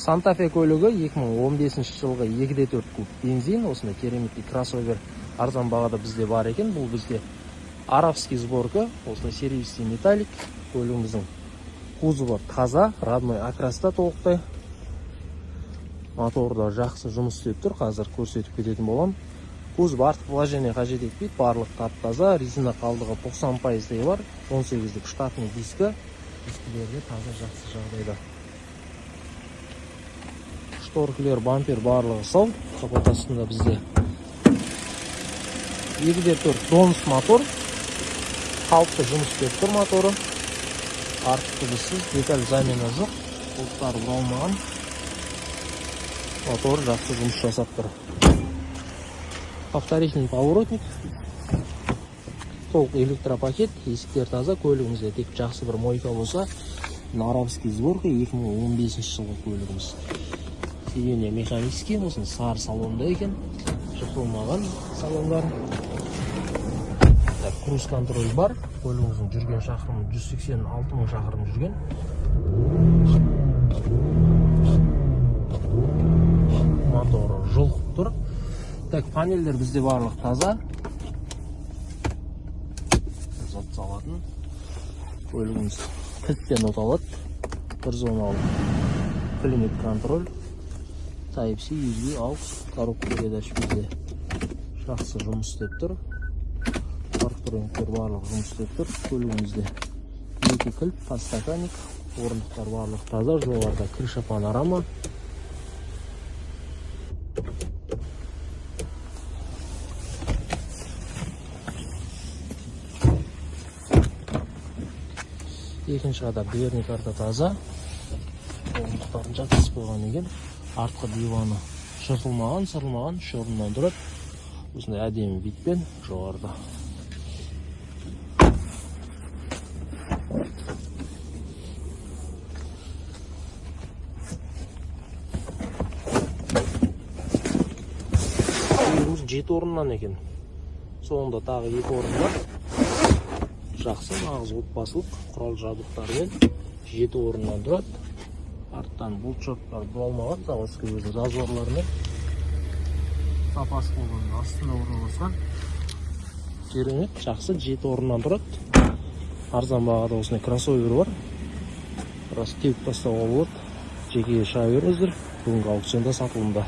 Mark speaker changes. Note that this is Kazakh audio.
Speaker 1: Santa Fe көлігі 2015 жылғы 2.4 куб бензин. Осындай кереметтей кроссовер арзан бағада бізде бар екен. Бұл бізде арабский сборка, осындай сервисный металлик. Көлігіміздің кузовы таза, родной окраста толықтай. Моторда жақсы жұмыс істеп тұр. Қазір көрсетіп кететін болам. Кузов артық положение қажет етпейді. Барлық тап-таза, резина қалдығы 90% бар. 18-дік штатный дискі. Дискілерде таза жақсы жағдайда. Шторкілер, бампер барлығы сау. Капот астында бізде 2.4 донус мотор. Қалыпты жұмыс істеп тұр моторы. Артық дыбыссыз, деталь замена жоқ. Бұлттар бұралмаған. Мотор жақсы жұмыс жасап тұр. Повторительный поворотник. Толық электропакет, есіктер таза. Көлігімізде тек жақсы бір мойка болса, арабский сборка 2015 жылғы көлігіміз. Сиденье механический, осыны сары салонда екен. Жықылмаған салондар. Круз контроль бар. Көлігіміздің жүрген шақырым 186 мың шақырым жүрген. Моторы жылқып тұр. Так, панельдер бізде барлық таза. Зат салатын. Көлігіміз кілттен оталады. Бір зоналы климат контроль. Type-C, USB, AUX, коробка передач бізде жақсы жұмыс істеп тұр. Парктрониктер барлық жұмыс істеп тұр. Көлігімізде 2 кілт, подстаканник, орындықтар барлық таза. Жоғарыда крыша панорама. Екінші қада дверный карта таза. Орындықтарын жақсы қойған екен. Артқы диваны жыртылмаған, сырылмаған, үш орыннан тұрады. Осындай әдемі битпен жоғарыда. Көлігіміз 7 орыннан екен. Соңында тағы 2 орын бар. Жақсы, нағыз отбасылық құрал жабдықтармен 7 орыннан тұрады. Арттан бұл чоттар бұралмаған, заводский өзі зазорлармен сапасы болған астында орналасқан. Керемет, жақсы 7 орыннан тұрады. Арзан бағада осындай кроссовер бар. Рас теуіп тастауға болады. Жеке шыға беріңіздер. Бүгінгі аукционда сатылымда.